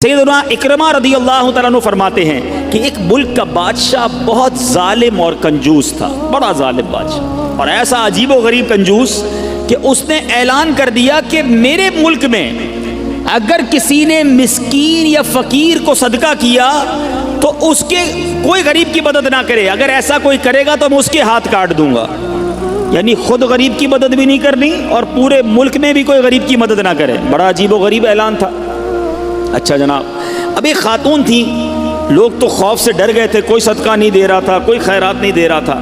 سیدنا اکرمہ رضی اللہ تعالیٰ عنہ فرماتے ہیں کہ ایک ملک کا بادشاہ بہت ظالم اور کنجوس تھا، بڑا ظالم بادشاہ، اور ایسا عجیب و غریب کنجوس کہ اس نے اعلان کر دیا کہ میرے ملک میں اگر کسی نے مسکین یا فقیر کو صدقہ کیا تو اس کے کوئی غریب کی مدد نہ کرے، اگر ایسا کوئی کرے گا تو میں اس کے ہاتھ کاٹ دوں گا۔ یعنی خود غریب کی مدد بھی نہیں کرنی اور پورے ملک میں بھی کوئی غریب کی مدد نہ کرے۔ بڑا عجیب و غریب اعلان تھا۔ اچھا جناب، اب ایک خاتون تھی، لوگ تو خوف سے ڈر گئے تھے، کوئی صدقہ نہیں دے رہا تھا، کوئی خیرات نہیں دے رہا تھا۔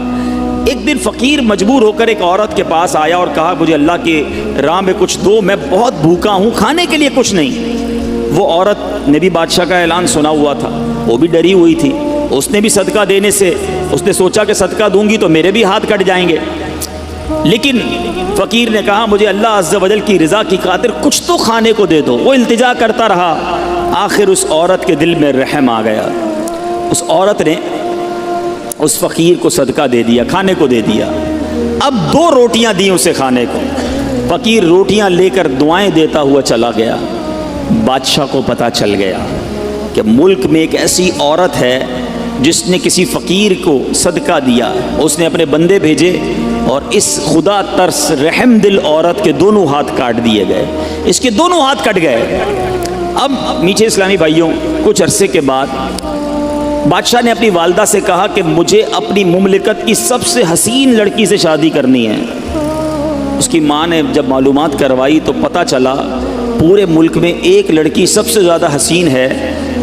ایک دن فقیر مجبور ہو کر ایک عورت کے پاس آیا اور کہا مجھے اللہ کے راہ میں کچھ دو، میں بہت بھوکا ہوں، کھانے کے لیے کچھ نہیں۔ وہ عورت نے بھی بادشاہ کا اعلان سنا ہوا تھا، وہ بھی ڈری ہوئی تھی، اس نے بھی صدقہ دینے سے اس نے سوچا کہ صدقہ دوں گی تو میرے بھی ہاتھ کٹ جائیں گے، لیکن فقیر نے کہا مجھے اللہ عز و جل کی رضا کی خاطر کچھ تو کھانے کو دے دو۔ وہ التجا کرتا رہا، آخر اس عورت کے دل میں رحم آ گیا، اس عورت نے اس فقیر کو صدقہ دے دیا، کھانے کو دے دیا۔ اب 2 روٹیاں دی اسے کھانے کو، فقیر روٹیاں لے کر دعائیں دیتا ہوا چلا گیا۔ بادشاہ کو پتہ چل گیا کہ ملک میں ایک ایسی عورت ہے جس نے کسی فقیر کو صدقہ دیا۔ اس نے اپنے بندے بھیجے اور اس خدا ترس رحم دل عورت کے دونوں ہاتھ کاٹ دیے گئے، اس کے دونوں ہاتھ کٹ گئے۔ اب میٹھے اسلامی بھائیوں، کچھ عرصے کے بعد بادشاہ نے اپنی والدہ سے کہا کہ مجھے اپنی مملکت کی سب سے حسین لڑکی سے شادی کرنی ہے۔ اس کی ماں نے جب معلومات کروائی تو پتہ چلا پورے ملک میں ایک لڑکی سب سے زیادہ حسین ہے،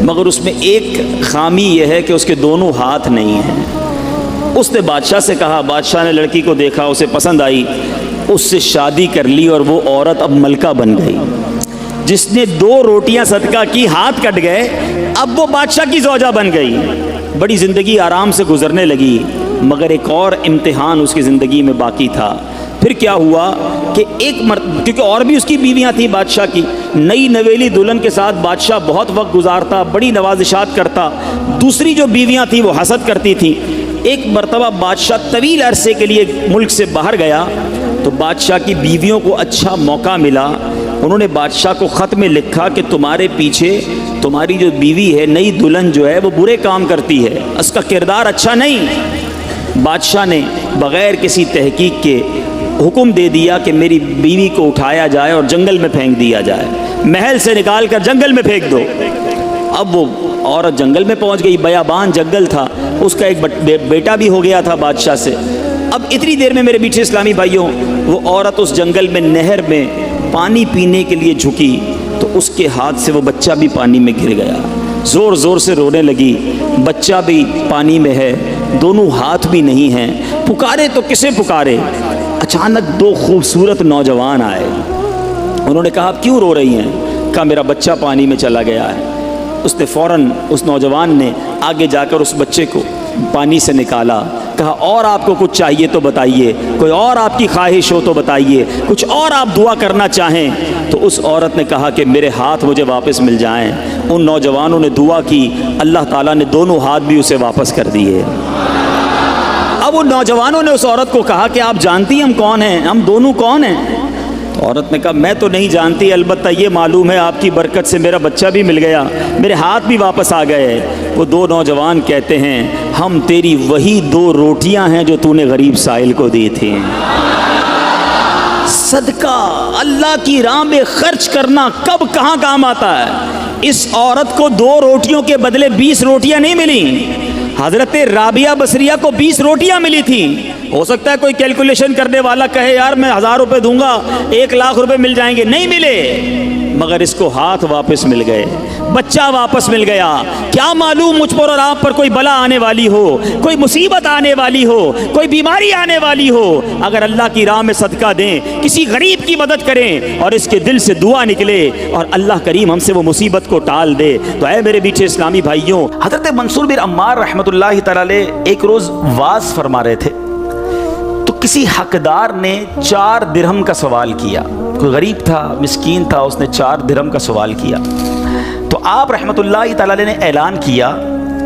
مگر اس میں ایک خامی یہ ہے کہ اس کے دونوں ہاتھ نہیں ہیں۔ اس نے بادشاہ سے کہا، بادشاہ نے لڑکی کو دیکھا، اسے پسند آئی، اس سے شادی کر لی اور وہ عورت اب ملکہ بن گئی۔ جس نے 2 روٹیاں صدقہ کی، ہاتھ کٹ گئے، اب وہ بادشاہ کی زوجہ بن گئی۔ بڑی زندگی آرام سے گزرنے لگی، مگر ایک اور امتحان اس کی زندگی میں باقی تھا۔ پھر کیا ہوا کہ کیونکہ اور بھی اس کی بیویاں تھیں بادشاہ کی، نئی نویلی دلہن کے ساتھ بادشاہ بہت وقت گزارتا، بڑی نوازشات کرتا، دوسری جو بیویاں تھیں وہ حسد کرتی تھیں۔ ایک مرتبہ بادشاہ طویل عرصے کے لیے ملک سے باہر گیا تو بادشاہ کی بیویوں کو اچھا موقع ملا، انہوں نے بادشاہ کو خط میں لکھا کہ تمہارے پیچھے تمہاری جو بیوی ہے، نئی دلہن جو ہے، وہ برے کام کرتی ہے، اس کا کردار اچھا نہیں۔ بادشاہ نے بغیر کسی تحقیق کے حکم دے دیا کہ میری بیوی کو اٹھایا جائے اور جنگل میں پھینک دیا جائے، محل سے نکال کر جنگل میں پھینک دو۔ اب وہ عورت جنگل میں پہنچ گئی، بیابان جنگل تھا، اس کا ایک بیٹا بھی ہو گیا تھا بادشاہ سے۔ اب اتنی دیر میں میرے میٹھے اسلامی بھائیوں، وہ عورت اس جنگل میں نہر میں پانی پینے کے لیے جھکی تو اس کے ہاتھ سے وہ بچہ بھی پانی میں گر گیا، زور زور سے رونے لگی، بچہ بھی پانی میں ہے، دونوں ہاتھ بھی نہیں ہیں، پکارے تو کسے پکارے؟ اچانک 2 خوبصورت نوجوان آئے، انہوں نے کہا آپ کیوں رو رہی ہیں؟ کہا میرا بچہ پانی میں چلا گیا ہے۔ اس نے فوراً اس نوجوان نے آگے جا کر اس بچے کو پانی سے نکالا، کہا اور آپ کو کچھ چاہیے تو بتائیے، کوئی اور آپ کی خواہش ہو تو بتائیے، کچھ اور آپ دعا کرنا چاہیں تو۔ اس عورت نے کہا کہ میرے ہاتھ مجھے واپس مل جائیں۔ ان نوجوانوں نے دعا کی، اللہ تعالیٰ نے دونوں ہاتھ بھی اسے واپس کر دیے۔ اب ان نوجوانوں نے اس عورت کو کہا کہ آپ جانتی ہیں ہم کون ہیں، ہم دونوں کون ہیں؟ تو عورت نے کہا میں تو نہیں جانتی، البتہ یہ معلوم ہے آپ کی برکت سے میرا بچہ بھی مل گیا، میرے ہاتھ بھی واپس آ گئے۔ وہ 2 نوجوان کہتے ہیں ہم تیری وہی 2 روٹیاں ہیں جو تو نے غریب سائل کو دی تھی۔ صدقہ اللہ کی راہ میں خرچ کرنا کب کہاں کام آتا ہے۔ اس عورت کو 2 روٹیوں کے بدلے 20 روٹیاں نہیں ملی، حضرت رابعہ بصریہ کو 20 روٹیاں ملی تھیں۔ ہو سکتا ہے کوئی کیلکولیشن کرنے والا کہے یار میں 1000 روپے دوں گا 1 لاکھ روپے مل جائیں گے، نہیں ملے، مگر اس کو ہاتھ واپس مل گئے، بچہ واپس مل گیا۔ کیا معلوم مجھ پر اور آپ پر کوئی بلا آنے والی ہو، کوئی مصیبت آنے والی ہو، کوئی بیماری آنے والی ہو، اگر اللہ کی راہ میں صدقہ دیں، کسی غریب کی مدد کریں اور اس کے دل سے دعا نکلے اور اللہ کریم ہم سے وہ مصیبت کو ٹال دے تو اے میرے میٹھے اسلامی بھائیوں، حضرت منصور بن عمار رحمۃ اللہ تعالی علیہ ایک روز واز فرما رہے تھے تو کسی حقدار نے 4 درہم کا سوال کیا، کوئی غریب تھا، مسکین تھا، اس نے 4 درہم کا سوال کیا تو آپ رحمۃ اللہ تعالی علیہ نے اعلان کیا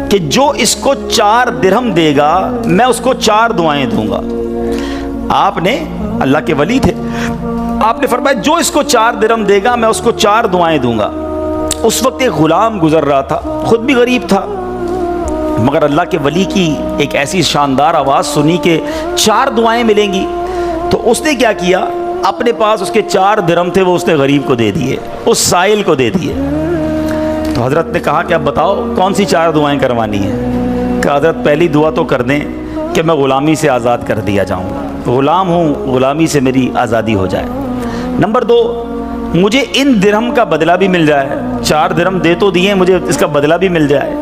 کہ جو اس کو 4 درہم دے گا میں اس کو 4 دعائیں دوں گا۔ آپ نے، اللہ کے ولی تھے، آپ نے فرمایا جو اس کو 4 درہم دے گا میں اس کو 4 دعائیں دوں گا۔ اس وقت ایک غلام گزر رہا تھا، خود بھی غریب تھا، مگر اللہ کے ولی کی ایک ایسی شاندار آواز سنی کہ 4 دعائیں ملیں گی، تو اس نے کیا کیا، اپنے پاس اس کے 4 درہم تھے، وہ اس نے غریب کو دے دیے، اس سائل کو دے دیے۔ تو حضرت نے کہا کہ اب بتاؤ کون سی 4 دعائیں کروانی ہیں؟ کہ حضرت پہلی دعا تو کر دیں کہ میں غلامی سے آزاد کر دیا جاؤں، غلام ہوں، غلامی سے میری آزادی ہو جائے۔ نمبر 2، مجھے ان درہم کا بدلہ بھی مل جائے، 4 درہم دے تو دیے، مجھے اس کا بدلہ بھی مل جائے۔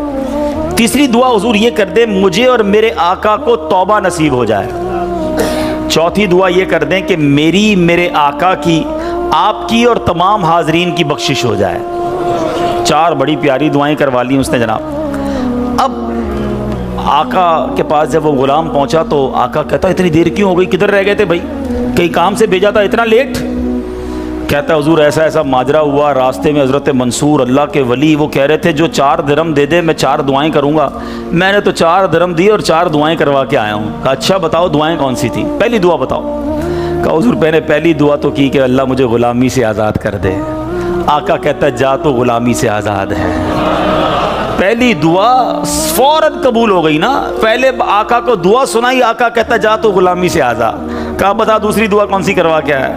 تیسری دعا حضور یہ کر دیں مجھے اور میرے آقا کو توبہ نصیب ہو جائے۔ چوتھی دعا یہ کر دیں کہ میری، میرے آقا کی، آپ کی اور تمام حاضرین کی بخشش ہو جائے۔ 4 بڑی پیاری دعائیں کروا لی اس نے جناب۔ اب آقا کے پاس جب وہ غلام پہنچا تو آقا کہتا اتنی دیر کیوں ہو گئی، کدھر رہ گئے تھے بھائی، کئی کام سے بھیجا تھا، اتنا لیٹ؟ کہتا حضور ایسا ایسا ماجرا ہوا، راستے میں حضرت منصور اللہ کے ولی وہ کہہ رہے تھے جو 4 درہم دے دے میں 4 دعائیں کروں گا، میں نے تو 4 درہم دیے اور 4 دعائیں کروا کے آیا ہوں۔ کہا اچھا بتاؤ دعائیں کون سی تھیں، پہلی دعا بتاؤ۔ کہا حضور میں نے پہلی دعا تو کی کہ اللہ مجھے غلامی سے آزاد کر دے۔ آقا کہتا جا تو غلامی سے آزاد ہے۔ پہلی دعا فوراً قبول ہو گئی نا، پہلے آقا کو دعا سنائی، آقا کہتا جا تو غلامی سے آزاد۔ کہا بتا دوسری دعا کون سی کروا کے آیا؟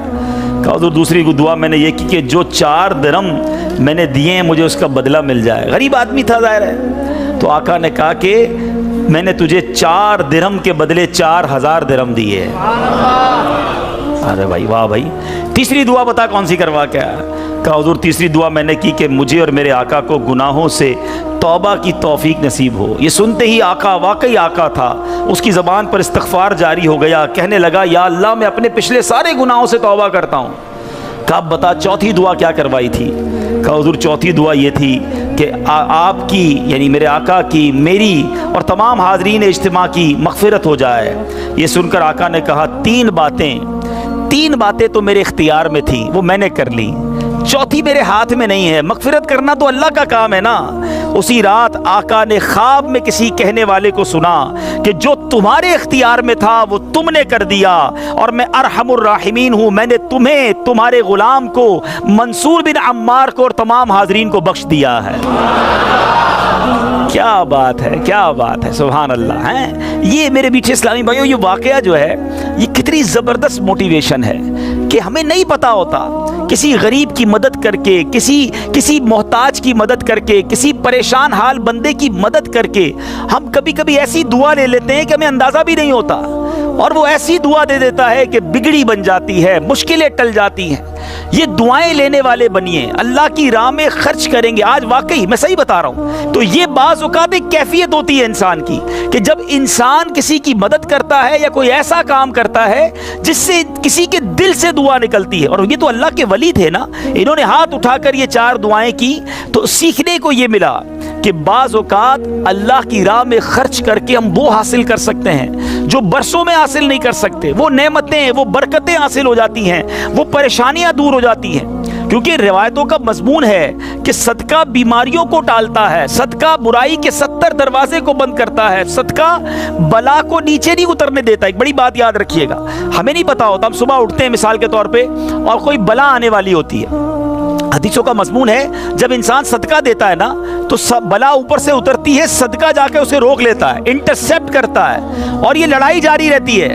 کہا حضور دوسری دعا میں نے یہ کی کہ جو 4 درہم میں نے دیے ہیں مجھے اس کا بدلہ مل جائے۔ غریب آدمی تھا ظاہر ہے، تو آقا نے کہا کہ میں نے تجھے 4 درہم کے بدلے 4000 درہم دیے۔ ارے بھائی واہ بھائی، تیسری دعا بتا کون سی کروا کے آیا؟ کہا حضور تیسری دعا میں نے کی کہ مجھے اور میرے آقا کو گناہوں سے توبہ کی توفیق نصیب ہو۔ یہ سنتے ہی آقا واقعی آقا تھا، اس کی زبان پر استغفار جاری ہو گیا، کہنے لگا یا اللہ میں اپنے پچھلے سارے گناہوں سے توبہ کرتا ہوں۔ کہا اب بتا چوتھی دعا کیا کروائی تھی؟ کہا حضور چوتھی دعا یہ تھی کہ آپ کی یعنی میرے آقا کی، میری اور تمام حاضرین اجتماع کی مغفرت ہو جائے۔ یہ سن کر آقا نے کہا 3 باتیں تو میرے اختیار میں تھیں، وہ میں نے کر لی، چوتھی میرے ہاتھ میں نہیں ہے، مغفرت کرنا تو اللہ کا کام ہے نا۔ اسی رات آقا نے خواب میں کسی کہنے والے کو سنا کہ جو تمہارے اختیار میں تھا وہ تم نے کر دیا، اور میں ارحم الراحمین ہوں، میں نے تمہیں، تمہارے غلام کو، منصور بن عمار کو اور تمام حاضرین کو بخش دیا ہے۔ کیا بات ہے، کیا بات ہے، سبحان اللہ ہے۔ یہ میرے میٹھے اسلامی بھائیوں یہ واقعہ جو ہے یہ کتنی زبردست موٹیویشن ہے کہ ہمیں نہیں پتا ہوتا، کسی غریب کی مدد کر کے، کسی محتاج کی مدد کر کے، کسی پریشان حال بندے کی مدد کر کے ہم کبھی کبھی ایسی دعا لے لیتے ہیں کہ ہمیں اندازہ بھی نہیں ہوتا، اور وہ ایسی دعا دے دیتا ہے کہ بگڑی بن جاتی ہے، مشکلیں ٹل جاتی ہیں۔ یہ دعائیں لینے والے بنیے، اللہ کی راہ میں خرچ کریں گے۔ آج واقعی میں صحیح بتا رہا ہوں، تو یہ بعض اوقات ایک کیفیت ہوتی ہے انسان کی کہ جب انسان کسی کی مدد کرتا ہے یا کوئی ایسا کام کرتا ہے جس سے کسی کے دل سے دعا نکلتی ہے، اور یہ تو اللہ کے ولی تھے نا، انہوں نے ہاتھ اٹھا کر یہ 4 دعائیں کی، تو سیکھنے کو یہ ملا کہ بعض اوقات اللہ کی راہ میں خرچ کر کے ہم وہ حاصل کر سکتے ہیں جو برسوں میں حاصل نہیں کر سکتے، وہ نعمتیں، وہ برکتیں حاصل ہو جاتی ہیں، وہ پریشانیاں دور ہو جاتی ہیں۔ کیونکہ روایتوں کا مضمون ہے کہ صدقہ بیماریوں کو ٹالتا ہے، صدقہ برائی کے 70 دروازے کو بند کرتا ہے، صدقہ بلا کو نیچے نہیں اترنے دیتا۔ ایک بڑی بات یاد رکھیے گا، ہمیں نہیں پتا ہوتا، ہم صبح اٹھتے ہیں مثال کے طور پہ اور کوئی بلا آنے والی ہوتی ہے، حدیثوں کا مضمون ہے جب انسان صدقہ دیتا ہے نا تو بلا اوپر سے اترتی ہے، صدقہ جا کے اسے روک لیتا ہے، انٹرسیپٹ کرتا ہے، اور یہ لڑائی جاری رہتی ہے،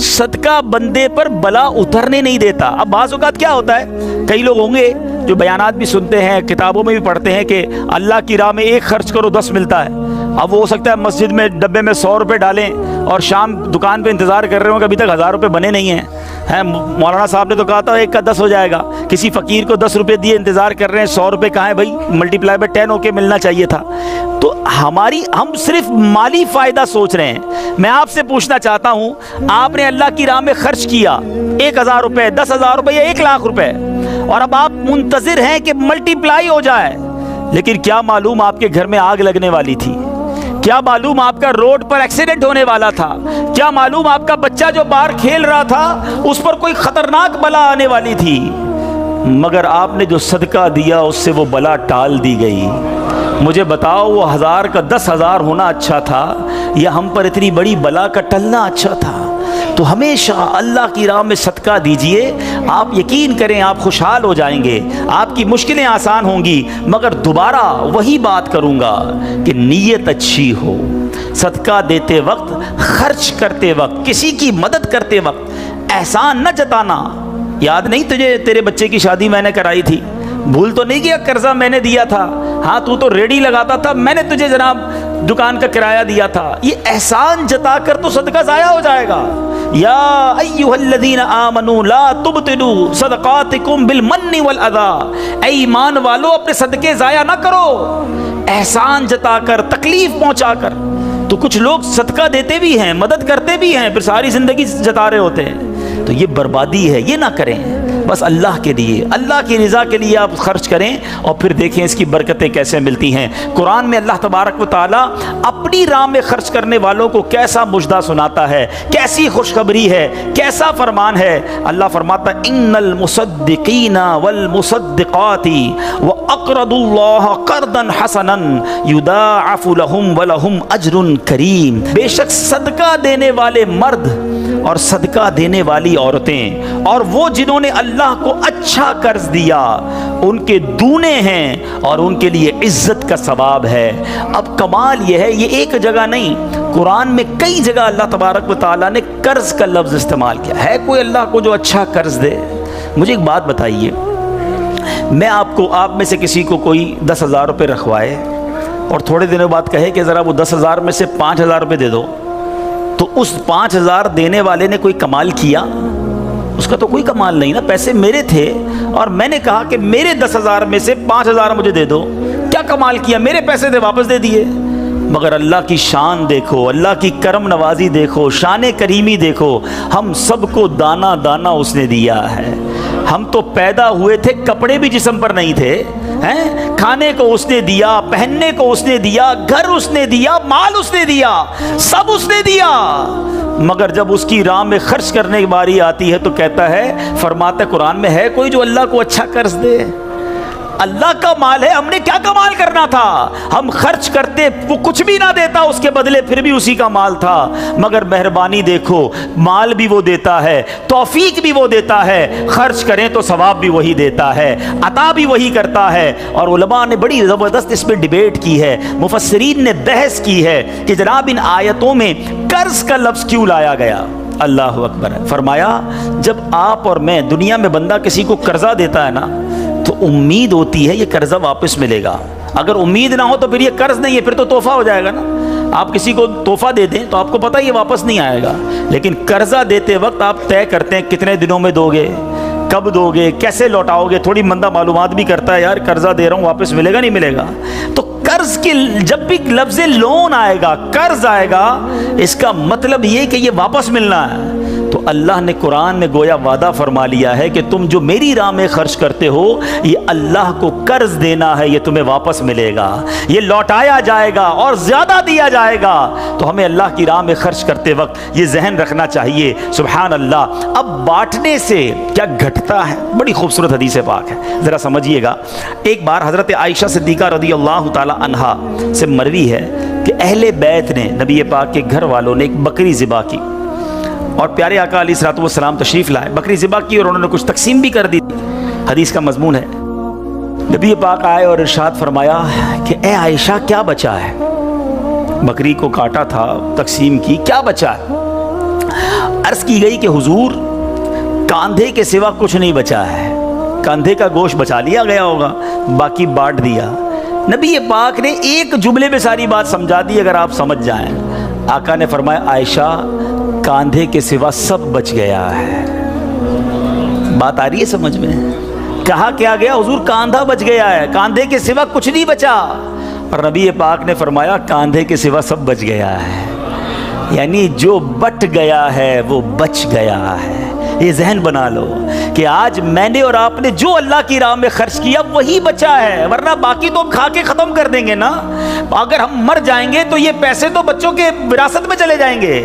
صدقہ بندے پر بلا اترنے نہیں دیتا۔ اب بعض اوقات کیا ہوتا ہے، کئی لوگ ہوں گے جو بیانات بھی سنتے ہیں، کتابوں میں بھی پڑھتے ہیں کہ اللہ کی راہ میں 1 خرچ کرو 10 ملتا ہے۔ اب وہ ہو سکتا ہے مسجد میں ڈبے میں 100 روپے ڈالیں اور شام دکان پہ انتظار کر رہے ہوں کہ ابھی تک 1000 روپے بنے نہیں ہیں۔ مولانا صاحب نے تو کہا تھا 1 کا 10 ہو جائے گا، کسی فقیر کو 10 روپے دیے انتظار کر رہے ہیں، 100 روپے کہاں ہے بھائی، ملٹی پلائی بائی 10 ہو کے ملنا چاہیے تھا۔ تو ہم صرف مالی فائدہ سوچ رہے ہیں۔ میں آپ سے پوچھنا چاہتا ہوں، آپ نے اللہ کی راہ میں خرچ کیا 1000 روپے، 10,000 روپے یا 1 لاکھ روپے، اور اب آپ منتظر ہیں کہ ملٹی پلائی ہو جائے، لیکن کیا معلوم آپ کے گھر میں آگ لگنے والی تھی، کیا معلوم آپ کا روڈ پر ایکسیڈنٹ ہونے والا تھا، کیا معلوم آپ کا بچہ جو باہر کھیل رہا تھا اس پر کوئی خطرناک بلا آنے والی تھی، مگر آپ نے جو صدقہ دیا اس سے وہ بلا ٹال دی گئی۔ مجھے بتاؤ وہ 1000 کا 10,000 ہونا اچھا تھا یا ہم پر اتنی بڑی بلا کا ٹلنا اچھا تھا؟ تو ہمیشہ اللہ کی راہ میں صدقہ دیجئے، آپ یقین کریں آپ خوشحال ہو جائیں گے، آپ کی مشکلیں آسان ہوں گی، مگر دوبارہ وہی بات کروں گا کہ نیت اچھی ہو، صدقہ دیتے وقت، خرچ کرتے وقت، کسی کی مدد کرتے وقت احسان نہ جتانا۔ یاد نہیں تجھے تیرے بچے کی شادی میں نے کرائی تھی؟ بھول تو نہیں گیا قرضہ میں نے دیا تھا؟ ہاں تو ریڈی لگاتا تھا، میں نے تجھے جناب دکان کا کرایہ دیا تھا۔ یہ احسان جتا کر تو صدقہ ضائع ہو جائے گا۔ یا ایھا الذین آمنوا لا تبطلوا صدقاتکم بالمن والاذی، اے ایمان والو اپنے صدقے ضائع نہ کرو احسان جتا کر، تکلیف پہنچا کر۔ تو کچھ لوگ صدقہ دیتے بھی ہیں، مدد کرتے بھی ہیں، پھر ساری زندگی جتا رہے ہوتے ہیں، تو یہ بربادی ہے، یہ نہ کریں۔ بس اللہ کے لیے، اللہ کی رضا کے لیے آپ خرچ کریں اور پھر دیکھیں اس کی برکتیں کیسے ملتی ہیں۔ قرآن میں اللہ تبارک و تعالیٰ اپنی راہ میں خرچ کرنے والوں کو کیسا مژدہ سناتا ہے، کیسی خوشخبری ہے، کیسا فرمان ہے۔ اللہ فرماتا ہے ان المصدقین والمصدقات واقرضوا اللہ قرضا حسنا یضاعف لهم ولهم اجر کریم، بے شک صدقہ دینے والے مرد اور صدقہ دینے والی عورتیں اور وہ جنہوں نے اللہ کو اچھا قرض دیا ان کے دونے ہیں اور ان کے لیے عزت کا ثواب ہے۔ اب کمال یہ ہے، یہ ایک جگہ نہیں، قرآن میں کئی جگہ اللہ تبارک و تعالیٰ نے قرض کا لفظ استعمال کیا ہے۔ کوئی اللہ کو جو اچھا قرض دے؟ مجھے ایک بات بتائیے، میں آپ میں سے کسی کو کوئی 10,000 روپے رکھوائے اور تھوڑے دنوں بعد کہے کہ ذرا وہ 10,000 میں سے 5,000 روپے دے دو، تو اس 5,000 دینے والے نے کوئی کمال کیا؟ اس کا تو کوئی کمال نہیں نا، پیسے میرے تھے اور میں نے کہا کہ میرے 10,000 میں سے 5,000 مجھے دے دو، کیا کمال کیا؟ میرے پیسے تھے واپس دے دیے۔ مگر اللہ کی شان دیکھو، اللہ کی کرم نوازی دیکھو، شان کریمی دیکھو، ہم سب کو دانا دانا اس نے دیا ہے۔ ہم تو پیدا ہوئے تھے، کپڑے بھی جسم پر نہیں تھے، کھانے کو اس نے دیا، پہننے کو اس نے دیا، گھر اس نے دیا، مال اس نے دیا، سب اس نے دیا، مگر جب اس کی راہ میں خرچ کرنے کی باری آتی ہے تو کہتا ہے، فرماتا ہے قرآن میں، ہے کوئی جو اللہ کو اچھا قرض دے؟ اللہ کا مال ہے، ہم نے کیا کمال کرنا تھا؟ ہم خرچ کرتے، وہ کچھ بھی نہ دیتا اس کے بدلے، پھر بھی اسی کا مال تھا، مگر مہربانی دیکھو، مال بھی وہ دیتا ہے، توفیق بھی وہ دیتا ہے، خرچ کریں تو ثواب بھی وہی دیتا ہے، عطا بھی وہی کرتا ہے۔ اور علماء نے بڑی زبردست اس پہ ڈیبیٹ کی ہے، مفسرین نے بحث کی ہے کہ جناب ان آیتوں میں قرض کا لفظ کیوں لایا گیا؟ اللہ اکبر۔ فرمایا جب آپ اور میں، دنیا میں بندہ کسی کو قرضہ دیتا ہے نا تو امید ہوتی ہے یہ قرضہ واپس ملے گا، اگر امید نہ ہو تو پھر یہ قرض نہیں ہے، پھر تو تحفہ ہو جائے گا نا۔ آپ کسی کو تحفہ دے دیں تو آپ کو پتہ یہ واپس نہیں آئے گا، لیکن قرضہ دیتے وقت آپ طے کرتے ہیں کتنے دنوں میں دو گے، کب دو گے، کیسے لوٹاؤ گے، تھوڑی بندہ معلومات بھی کرتا ہے، یار قرضہ دے رہا ہوں واپس ملے گا نہیں ملے گا۔ تو قرض کے جب بھی لفظ لون آئے گا، قرض آئے گا، اس کا مطلب یہ کہ یہ واپس ملنا ہے۔ تو اللہ نے قرآن میں گویا وعدہ فرما لیا ہے کہ تم جو میری راہ میں خرچ کرتے ہو، یہ اللہ کو قرض دینا ہے، یہ تمہیں واپس ملے گا، یہ لوٹایا جائے گا اور زیادہ دیا جائے گا۔ تو ہمیں اللہ کی راہ میں خرچ کرتے وقت یہ ذہن رکھنا چاہیے۔ سبحان اللہ۔ اب بانٹنے سے کیا گھٹتا ہے؟ بڑی خوبصورت حدیث پاک ہے، ذرا سمجھیے گا۔ ایک بار حضرت عائشہ صدیقہ رضی اللہ تعالی عنہا سے مروی ہے کہ اہل بیت نے، نبی پاک کے گھر والوں نے ایک بکری ذبح کی اور پیارے آقا علیہ الصلوۃ والسلام تشریف لائے، بکری ذبح کی اور انہوں نے کچھ تقسیم بھی کر دی۔ حدیث کا مضمون ہے، نبی پاک آئے اور ارشاد فرمایا کہ اے عائشہ کیا بچا ہے؟ بکری کو کاٹا تھا، تقسیم کی، کیا بچا ہے؟ عرض کی گئی کہ حضور کاندھے کے سوا کچھ نہیں بچا ہے، کاندھے کا گوشت بچا لیا گیا ہوگا، باقی بانٹ دیا۔ نبی پاک نے ایک جملے میں ساری بات سمجھا دی، اگر آپ سمجھ جائیں۔ آقا نے فرمایا عائشہ کاندھے کے سوا سب بچ گیا ہے۔ بات آ رہی ہے سمجھ میں؟ کہا کیا گیا؟ حضور کاندھا بچ گیا ہے، کاندھے کے سوا کچھ نہیں بچا۔ اور نبی پاک نے فرمایا کاندھے کے سوا سب بچ گیا ہے، یعنی جو بٹ گیا ہے وہ بچ گیا ہے۔ یہ ذہن بنا لو کہ آج میں نے اور آپ نے جو اللہ کی راہ میں خرچ کیا وہی بچا ہے، ورنہ باقی تو ہم کھا کے ختم کر دیں گے نا۔ اگر ہم مر جائیں گے تو یہ پیسے تو بچوں کے وراثت میں چلے جائیں گے،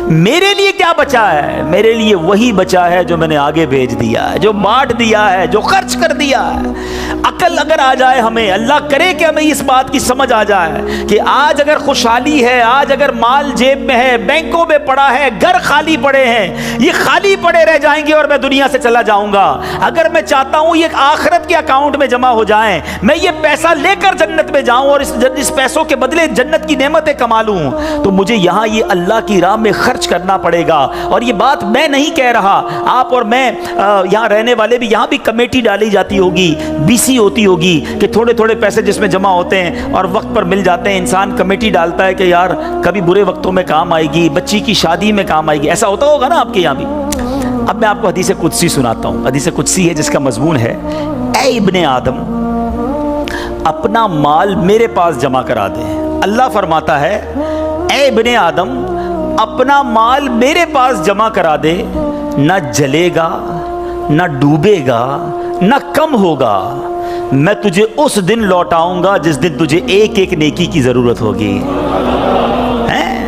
میرے لیے کیا بچا ہے؟ میرے لیے وہی بچا ہے جو میں نے آگے بھیج دیا ہے، جو بانٹ دیا ہے، جو خرچ کر دیا ہے۔ عقل اگر آ جائے ہمیں، اللہ کرے کہ ہمیں اس بات کی سمجھ آ جائے کہ آج اگر خوشحالی ہے، آج اگر مال جیب میں ہے، بینکوں میں پڑا ہے، گھر خالی پڑے ہیں، یہ خالی پڑے رہ جائیں گے اور میں دنیا سے چلا جاؤں گا۔ اگر میں چاہتا ہوں یہ آخرت کے اکاؤنٹ میں جمع ہو جائیں، میں یہ پیسہ لے کر جنت میں جاؤں اور اس پیسوں کے بدلے جنت کی نعمتیں کما لوں، تو مجھے یہاں یہ اللہ کی راہ میں خرچ کرنا پڑے گا۔ اور یہ بات میں نہیں کہہ رہا، آپ اور میں یہاں رہنے والے بھی، یہاں بھی کمیٹی ڈالی جاتی ہوگی، BC ہوتی ہوگی کہ تھوڑے تھوڑے پیسے جس میں جمع ہوتے ہیں اور وقت پر مل جاتے ہیں، انسان کمیٹی ڈالتا ہے کہ یار کبھی برے وقتوں میں کام آئے گی، بچی کی شادی میں کام آئے گی۔ ایسا ہوتا ہوگا نا آپ کے یہاں بھی۔ اب میں آپ کو حدیث قدسی سناتا ہوں۔ حدیث قدسی ہے جس کا مضمون ہے، اے ابن آدم اپنا مال میرے پاس جمع کرا دے۔ اللہ فرماتا ہے، اے ابن آدم اپنا مال میرے پاس جمع کرا دے، نہ جلے گا، نہ ڈوبے گا، نہ کم ہوگا، میں تجھے اس دن لوٹاؤں گا جس دن تجھے ایک ایک نیکی کی ضرورت ہوگی۔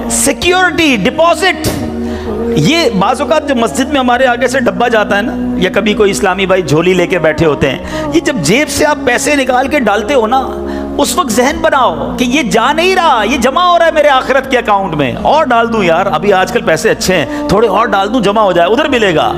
سیکیورٹی ڈپازٹ، یہ بعض اوقات جو مسجد میں ہمارے آگے سے ڈبہ جاتا ہے نا، یا کبھی کوئی اسلامی بھائی جھولی لے کے بیٹھے ہوتے ہیں، یہ جب جیب سے آپ پیسے نکال کے ڈالتے ہو نا، اس وقت ذہن بناؤ کہ یہ جا نہیں رہا، یہ جمع ہو رہا ہے میرے آخرت کے اکاؤنٹ میں، اور ڈال دوں یار، ابھی آج کل پیسے اچھے ہیں، تھوڑے اور ڈال دوں جمع ہو جائے، ادھر ملے گا۔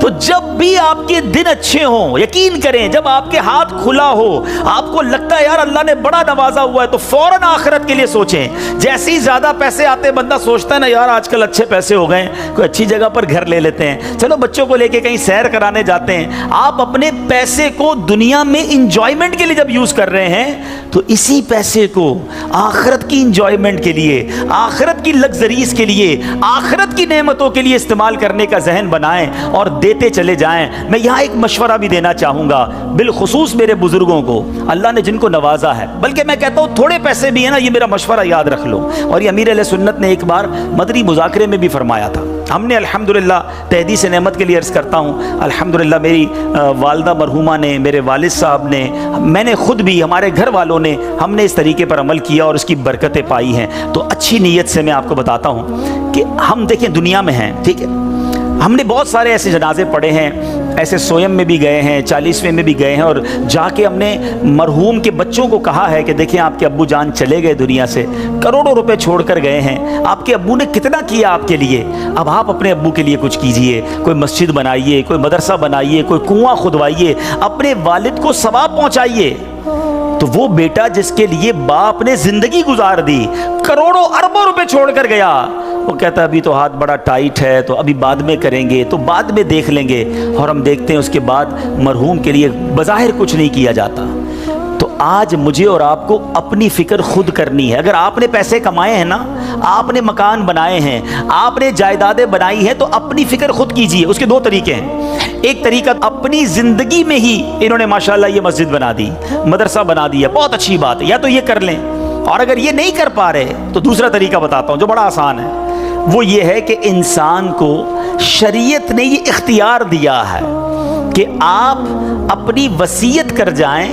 تو جب بھی آپ کے دن اچھے ہوں، یقین کریں جب آپ کے ہاتھ کھلا ہو، آپ کو لگتا ہے یار اللہ نے بڑا نوازا ہوا ہے، تو فوراً آخرت کے لیے سوچیں۔ جیسے ہی زیادہ پیسے آتے بندہ سوچتا ہے نا یار آج کل اچھے پیسے ہو گئے، کوئی اچھی جگہ پر گھر لے لیتے ہیں، چلو بچوں کو لے کے کہیں سیر کرانے جاتے ہیں۔ آپ اپنے پیسے کو دنیا میں انجوائمنٹ کے لیے جب یوز کر رہے ہیں، تو اسی پیسے کو آخرت کی انجوائمنٹ کے لیے، آخرت کی لگزریز کے لیے، آخرت کی نعمتوں کے لیے استعمال کرنے کا ذہن بنائیں اور دیتے چلے جائیں۔ میں یہاں ایک مشورہ بھی دینا چاہوں گا، بالخصوص میرے بزرگوں کو، اللہ نے جن کو نوازا ہے، بلکہ میں کہتا ہوں تھوڑے پیسے بھی ہیں نا، یہ میرا مشورہ یاد رکھ لو۔ اور یہ امیر علیہ سنت نے ایک بار مدری مذاکرے میں بھی فرمایا تھا۔ ہم نے الحمدللہ تحدیث نعمت کے لیے عرض کرتا ہوں، الحمدللہ میری والدہ مرحومہ نے، میرے والد صاحب نے، میں نے خود بھی، ہمارے گھر والوں نے، ہم نے اس طریقے پر عمل کیا اور اس کی برکتیں پائی ہیں۔ تو اچھی نیت سے میں آپ کو بتاتا ہوں کہ ہم دیکھیں دنیا میں ہیں، ٹھیک ہے، ہم نے بہت سارے ایسے جنازے پڑھے ہیں، ایسے سویم میں بھی گئے ہیں، 40ویں میں بھی گئے ہیں، اور جا کے ہم نے مرحوم کے بچوں کو کہا ہے کہ دیکھیں آپ کے ابو جان چلے گئے دنیا سے، کروڑوں روپے چھوڑ کر گئے ہیں، آپ کے ابو نے کتنا کیا آپ کے لیے، اب آپ اپنے ابو کے لیے کچھ کیجئے، کوئی مسجد بنائیے، کوئی مدرسہ بنائیے، کوئی کنواں کھدوائیے، اپنے والد کو ثواب پہنچائیے۔ تو وہ بیٹا جس کے لیے باپ نے زندگی گزار دی، کروڑوں اربوں روپے چھوڑ کر گیا، وہ کہتا ہے ابھی تو ہاتھ بڑا ٹائٹ ہے، تو ابھی بعد میں کریں گے، تو بعد میں دیکھ لیں گے، اور ہم دیکھتے ہیں اس کے بعد مرحوم کے لیے بظاہر کچھ نہیں کیا جاتا۔ تو آج مجھے اور آپ کو اپنی فکر خود کرنی ہے۔ اگر آپ نے پیسے کمائے ہیں نا، آپ نے مکان بنائے ہیں، آپ نے جائیدادیں بنائی ہیں، تو اپنی فکر خود کیجئے۔ اس کے دو طریقے ہیں۔ ایک طریقہ، اپنی زندگی میں ہی انہوں نے ماشاءاللہ یہ مسجد بنا دی، مدرسہ بنا دیا، بہت اچھی بات ہے، یا تو یہ کر لیں، اور اگر یہ نہیں کر پا رہے تو دوسرا طریقہ بتاتا ہوں جو بڑا آسان ہے، وہ یہ ہے کہ انسان کو شریعت نے یہ اختیار دیا ہے کہ آپ اپنی وصیت کر جائیں،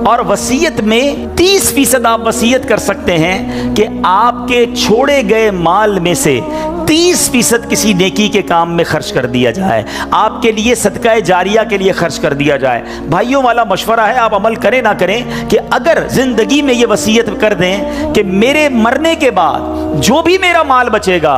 اور وصیت میں 30% آپ وصیت کر سکتے ہیں کہ آپ کے چھوڑے گئے مال میں سے 30% کسی نیکی کے کام میں خرچ کر دیا جائے، آپ کے لیے صدقہ جاریہ کے لیے خرچ کر دیا جائے۔ بھائیوں والا مشورہ ہے، آپ عمل کریں نہ کریں، کہ اگر زندگی میں یہ وصیت کر دیں کہ میرے مرنے کے بعد جو بھی میرا مال بچے گا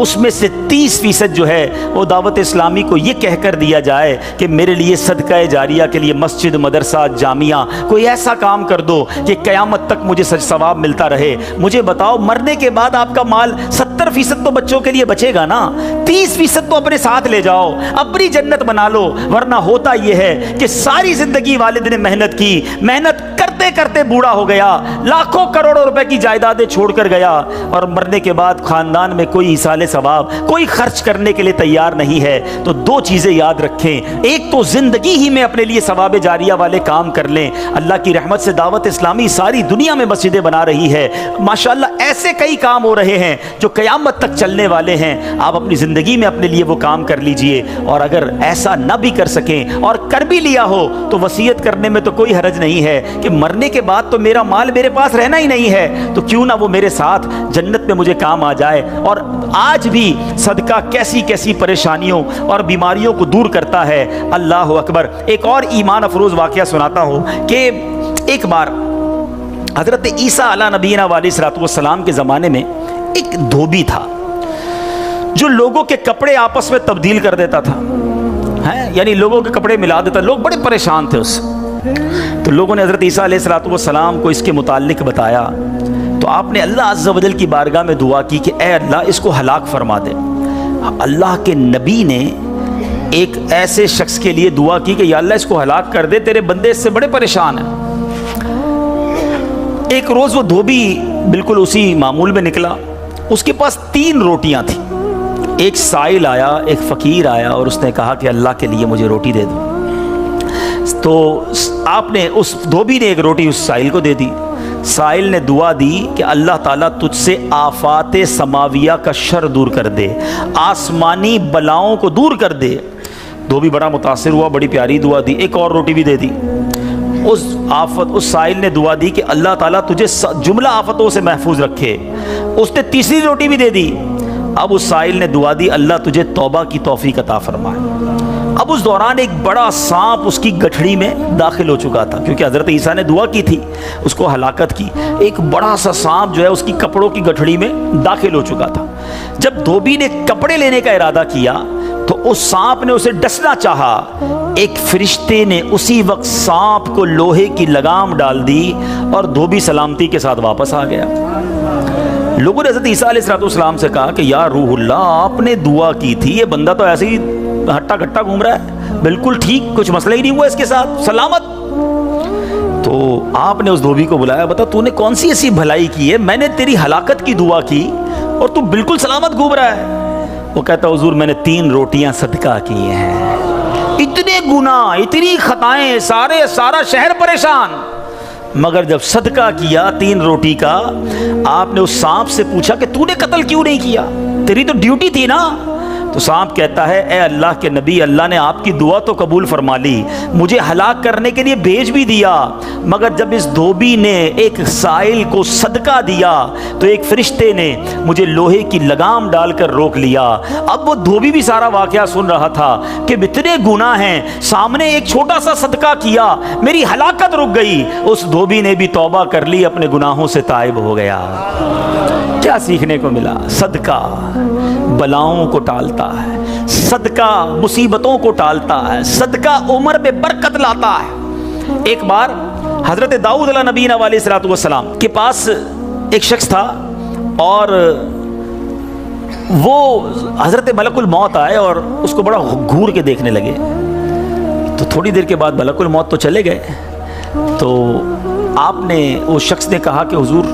اس میں سے 30% جو ہے وہ دعوت اسلامی کو یہ کہہ کر دیا جائے کہ میرے لیے صدقہ جاریہ کے لیے مسجد، مدرسہ، جامعہ، کوئی ایسا کام کر دو کہ قیامت تک مجھے ثواب ملتا رہے۔ مجھے بتاؤ مرنے کے بعد آپ کا مال 70% تو بچوں کے لیے بچے گا نا، 30% تو اپنے ساتھ لے جاؤ، اپنی جنت بنا لو۔ ورنہ ہوتا یہ ہے کہ ساری زندگی والد نے محنت کی، محنت کرتے کرتے بوڑھا ہو گیا، لاکھوں کروڑوں روپے کی جائیدادیں چھوڑ کر گیا، اور مرنے کے بعد خاندان میں کوئی ایصال ثواب، کوئی خرچ کرنے کے لیے تیار نہیں ہے۔ تو دو چیزیں یاد رکھیں، ایک تو زندگی ہی میں اپنے لیے ثواب جاریہ والے کام کر لیں۔ اللہ کی رحمت سے دعوت اسلامی ساری دنیا میں مسجدیں بنا رہی ہے، ماشاءاللہ ایسے کئی کام ہو رہے ہیں جو قیامت تک چلنے والے ہیں۔ آپ اپنی زندگی میں اپنے لیے وہ کام کر لیجئے، اور اگر ایسا نہ بھی کر سکیں اور کر بھی لیا ہو تو وصیت کرنے میں تو کوئی حرج نہیں ہے کہ مرنے مرنے کے بعد تو میرا مال میرے پاس رہنا ہی نہیں ہے، تو کیوں نہ وہ میرے ساتھ جنت میں مجھے کام آ جائے۔ اور آج بھی صدقہ کیسی کیسی پریشانیوں اور بیماریوں کو دور کرتا ہے۔ اللہ اکبر۔ ایک اور ایمان افروز واقعہ سناتا ہوں کہ ایک بار حضرت عیسیٰ علیہ نبینا علیہ السلام کے زمانے میں ایک دھوبی تھا جو لوگوں کے کپڑے آپس میں تبدیل کر دیتا تھا، یعنی لوگوں کے کپڑے ملا دیتا۔ لوگ بڑے پریشان تھے اس سے، تو لوگوں نے حضرت عیسیٰ علیہ السلام کو اس کے متعلق بتایا، تو آپ نے اللہ عز و جل کی بارگاہ میں دعا کی کہ اے اللہ اس کو ہلاک فرما دے۔ اللہ کے نبی نے ایک ایسے شخص کے لیے دعا کی کہ یا اللہ اس کو ہلاک کر دے، تیرے بندے اس سے بڑے پریشان ہیں۔ ایک روز وہ دھوبی بالکل اسی معمول میں نکلا، اس کے پاس 3 روٹیاں تھیں۔ ایک سائل آیا، ایک فقیر آیا اور اس نے کہا کہ اللہ کے لیے مجھے روٹی دے دو۔ تو آپ نے اس دھوبی نے ایک روٹی اس سائل کو دے دی۔ سائل نے دعا دی کہ اللہ تعالیٰ تجھ سے آفات سماویہ کا شر دور کر دے، آسمانی بلاؤں کو دور کر دے۔ دھوبی بڑا متاثر ہوا، بڑی پیاری دعا دی، ایک اور روٹی بھی دے دی۔ اس سائل نے دعا دی کہ اللہ تعالیٰ تجھے جملہ آفتوں سے محفوظ رکھے۔ اس نے تیسری روٹی بھی دے دی۔ اب اس سائل نے دعا دی اللہ تجھے توبہ کی توفیق عطا فرمائے۔ اب اس دوران ایک بڑا سانپ اس کی گٹھڑی میں داخل ہو چکا تھا، کیونکہ حضرت عیسیٰ نے دعا کی تھی اس کو ہلاکت کی۔ ایک بڑا سا سانپ جو ہے اس کی کپڑوں کی گٹھڑی میں داخل ہو چکا تھا۔ جب دھوبی نے کپڑے لینے کا ارادہ کیا تو اس سانپ نے اسے ڈسنا چاہا، ایک فرشتے نے اسی وقت سانپ کو لوہے کی لگام ڈال دی اور دھوبی سلامتی کے ساتھ واپس آ گیا۔ لوگوں نے حضرت عیسیٰ علیہ السلام سے کہا کہ یا روح اللہ آپ نے دعا کی تھی، یہ بندہ تو ایسے ہی ہٹا کٹا گھوم رہا ہے، بالکل ٹھیک، کچھ مسئلہ ہی نہیں ہوا اس کے ساتھ، سلامت۔ تو آپ نے اس دھوبی کو بلایا، بتا تو نے کون سی ایسی بھلائی کی ہے، میں نے تیری ہلاکت کی دعا کی اور تو بالکل سلامت گھوم رہا ہے۔ وہ کہتا حضور میں نے 3 روٹیاں صدقہ کی ہیں، اتنے گناہ اتنی خطائیں، سارا شہر پریشان، مگر جب صدقہ کیا 3 روٹی کا، آپ نے اس سانپ سے پوچھا کہ تو نے قتل کیوں نہیں کیا، تیری تو ڈیوٹی تھی نا۔ تو سانپ کہتا ہے اے اللہ کے نبی، اللہ نے آپ کی دعا تو قبول فرما لی، مجھے ہلاک کرنے کے لیے بھیج بھی دیا، مگر جب اس دھوبی نے ایک سائل کو صدقہ دیا تو ایک فرشتے نے مجھے لوہے کی لگام ڈال کر روک لیا۔ اب وہ دھوبی بھی سارا واقعہ سن رہا تھا کہ اتنے گناہ ہیں، سامنے ایک چھوٹا سا صدقہ کیا، میری ہلاکت رک گئی۔ اس دھوبی نے بھی توبہ کر لی، اپنے گناہوں سے تائب ہو گیا۔ کیا سیکھنے کو ملا؟ صدقہ بلاؤں کو ٹالتا ہے، صدقہ مصیبتوں کو ٹالتا ہے، صدقہ عمر میں برکت لاتا ہے۔ ایک بار حضرت داؤد علیہ نبینا علیہ السلام کے پاس ایک شخص تھا اور وہ حضرت ملک الموت آئے اور اس کو بڑا گھور کے دیکھنے لگے۔ تو تھوڑی دیر کے بعد ملک الموت تو چلے گئے، تو آپ نے اس شخص نے کہا کہ حضور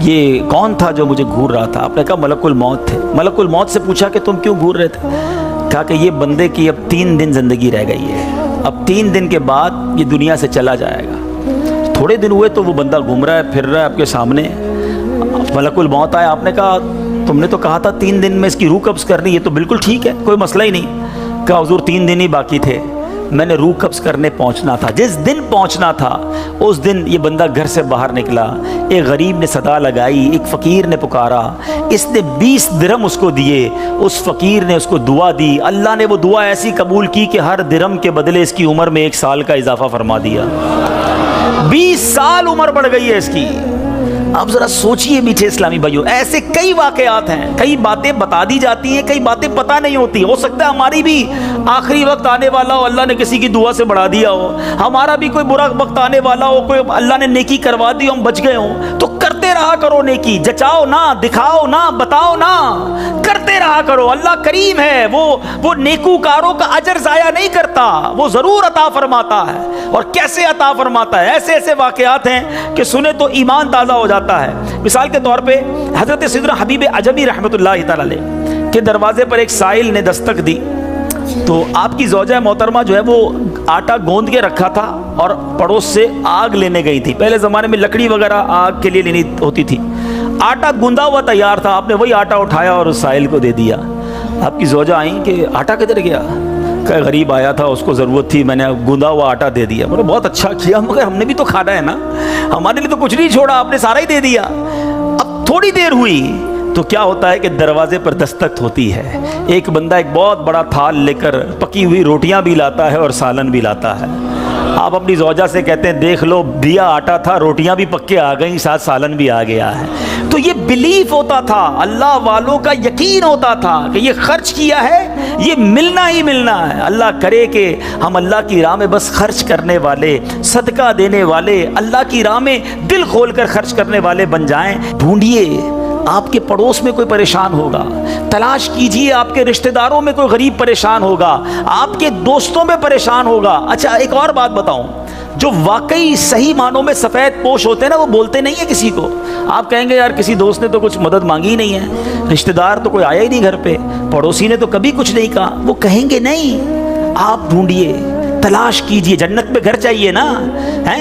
یہ کون تھا جو مجھے گھور رہا تھا؟ آپ نے کہا ملک الموت تھے۔ ملک الموت سے پوچھا کہ تم کیوں گھور رہے تھے؟ کہا کہ یہ بندے کی اب 3 دن زندگی رہ گئی ہے، اب 3 دن کے بعد یہ دنیا سے چلا جائے گا۔ تھوڑے دن ہوئے تو وہ بندہ گھوم رہا ہے، پھر رہا ہے آپ کے سامنے۔ ملک الموت آیا، آپ نے کہا تم نے تو کہا تھا 3 دن میں اس کی روح قبض کرنی، یہ تو بالکل ٹھیک ہے، کوئی مسئلہ ہی نہیں۔ کہا حضور 3 دن ہی باقی تھے، میں نے روح قبض کرنے پہنچنا تھا، جس دن پہنچنا تھا اس دن یہ بندہ گھر سے باہر نکلا، ایک غریب نے صدا لگائی، ایک فقیر نے پکارا، اس نے 20 درہم اس کو دیے، اس فقیر نے اس کو دعا دی، اللہ نے وہ دعا ایسی قبول کی کہ ہر درہم کے بدلے اس کی عمر میں 1 سال کا اضافہ فرما دیا۔ 20 سال عمر بڑھ گئی ہے اس کی۔ اب ذرا سوچئے میٹھے اسلامی بھائیوں، ایسے کئی واقعات ہیں، کئی باتیں بتا دی جاتی ہیں، کئی باتیں پتہ نہیں ہوتی۔ ہو سکتا ہے ہماری بھی آخری وقت آنے والا ہو، اللہ نے کسی کی دعا سے بڑھا دیا ہو، ہمارا بھی کوئی برا وقت آنے والا ہو، کوئی اللہ نے نیکی کروا دی، ہم بچ گئے ہوں، تو کرتے رہا کرو نیکی، جچاؤ نہ، دکھاؤ نہ، بتاؤ نہ، کرتے رہا کرو۔ اللہ کریم ہے، وہ نیکوکاروں کا اجر ضائع نہیں کرتا، وہ ضرور عطا فرماتا ہے۔ اور کیسے عطا فرماتا ہے؟ ایسے ایسے واقعات ہیں کہ سنے تو ایمان تازہ ہو جاتا ہے۔ مثال کے طور پہ حضرت سیدنا حبیب عجمی رحمۃ اللہ تعالی علیہ کے دروازے پر ایک سائل نے دستک دی، تو آپ کی زوجہ محترمہ جو ہے وہ آٹا گوندھ کے رکھا تھا اور پڑوس سے آگ لینے گئی تھی۔ پہلے زمانے میں لکڑی وغیرہ آگ کے لیے لینی ہوتی تھی، آٹا گوندا ہوا تیار تھا، آپ نے وہی آٹا اٹھایا اور اس سائل کو دے دیا۔ آپ کی زوجہ آئیں کہ آٹا کدھر گیا؟ کہ غریب آیا تھا, اس کو ضرورت تھی, میں نے گوندا ہوا آٹا دے دیا. بولے بہت اچھا کیا, مگر ہم نے بھی تو کھانا ہے نا, ہمارے لیے تو کچھ نہیں چھوڑا, آپ نے سارا ہی دے دیا. اب تھوڑی دیر ہوئی تو کیا ہوتا ہے کہ دروازے پر دستک ہوتی ہے. ایک بندہ ایک بہت بڑا تھال لے کر پکی ہوئی روٹیاں بھی لاتا ہے اور سالن بھی لاتا ہے. آپ اپنی زوجہ سے کہتے ہیں دیکھ لو, دیا آٹا تھا, روٹیاں بھی پکے آ گئیں, ساتھ سالن بھی آ گیا ہے. تو یہ بلیف ہوتا تھا, اللہ والوں کا یقین ہوتا تھا کہ یہ خرچ کیا ہے, یہ ملنا ہی ملنا ہے. اللہ کرے کہ ہم اللہ کی راہ میں بس خرچ کرنے والے, صدقہ دینے والے, اللہ کی راہ میں دل کھول کر خرچ کرنے والے بن جائیں. ڈھونڈیے آپ کے پڑوس میں کوئی پریشان ہوگا, تلاش کیجئے آپ کے رشتہ داروں میں کوئی غریب پریشان ہوگا, آپ کے دوستوں میں پریشان ہوگا. اچھا ایک اور بات بتاؤں, جو واقعی صحیح معنوں میں سفید پوش ہوتے ہیں نا, وہ بولتے نہیں ہیں کسی کو. آپ کہیں گے یار کسی دوست نے تو کچھ مدد مانگی ہی نہیں ہے, رشتہ دار تو کوئی آیا ہی نہیں گھر پہ, پڑوسی نے تو کبھی کچھ نہیں کہا, وہ کہیں گے نہیں. آپ ڈھونڈیے, تلاش کیجئے, جنت میں گھر چاہیے نا.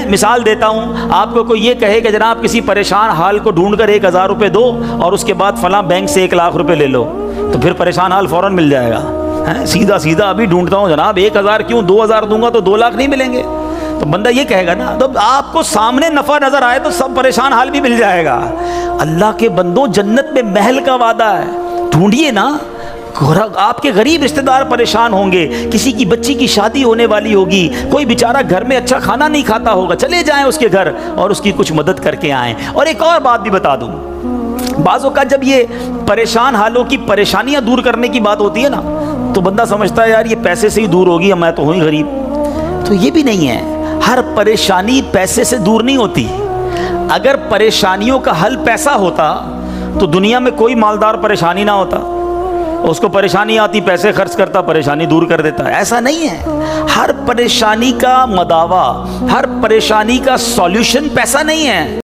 مثال دیتا ہوں, آپ کو کوئی یہ کہے کہ جناب کسی پریشان حال کو ڈھونڈ کر 1000 روپے دو اور اس کے بعد فلاں بینک سے 1 لاکھ روپے لے لو, تو پھر پریشان حال فوراً مل جائے گا. سیدھا سیدھا ابھی ڈھونڈتا ہوں جناب 1000 کیوں, 2000 دوں گا تو 2 لاکھ نہیں ملیں گے, تو بندہ یہ کہے گا نا. تو آپ کو سامنے نفع نظر آئے تو سب پریشان حال بھی مل جائے گا. اللہ کے بندوں, جنت میں محل کا وعدہ ہے, ڈھونڈیے نا. آپ کے غریب رشتہ دار پریشان ہوں گے, کسی کی بچی کی شادی ہونے والی ہوگی, کوئی بیچارہ گھر میں اچھا کھانا نہیں کھاتا ہوگا, چلے جائیں اس کے گھر اور اس کی کچھ مدد کر کے آئیں. اور ایک اور بات بھی بتا دوں, بعض اوقات جب یہ پریشان حالوں کی پریشانیاں دور کرنے کی بات ہوتی ہے نا, تو بندہ سمجھتا ہے یار یہ پیسے سے ہی دور ہوگی, میں تو ہوں ہی غریب. تو یہ بھی نہیں ہے, ہر پریشانی پیسے سے دور نہیں ہوتی. اگر پریشانیوں کا حل پیسہ ہوتا تو دنیا میں کوئی مالدار پریشانی نہ ہوتا. اس کو پریشانی آتی, پیسے خرچ کرتا, پریشانی دور کر دیتا. ایسا نہیں ہے. ہر پریشانی کا مداوا, ہر پریشانی کا سولوشن پیسہ نہیں ہے.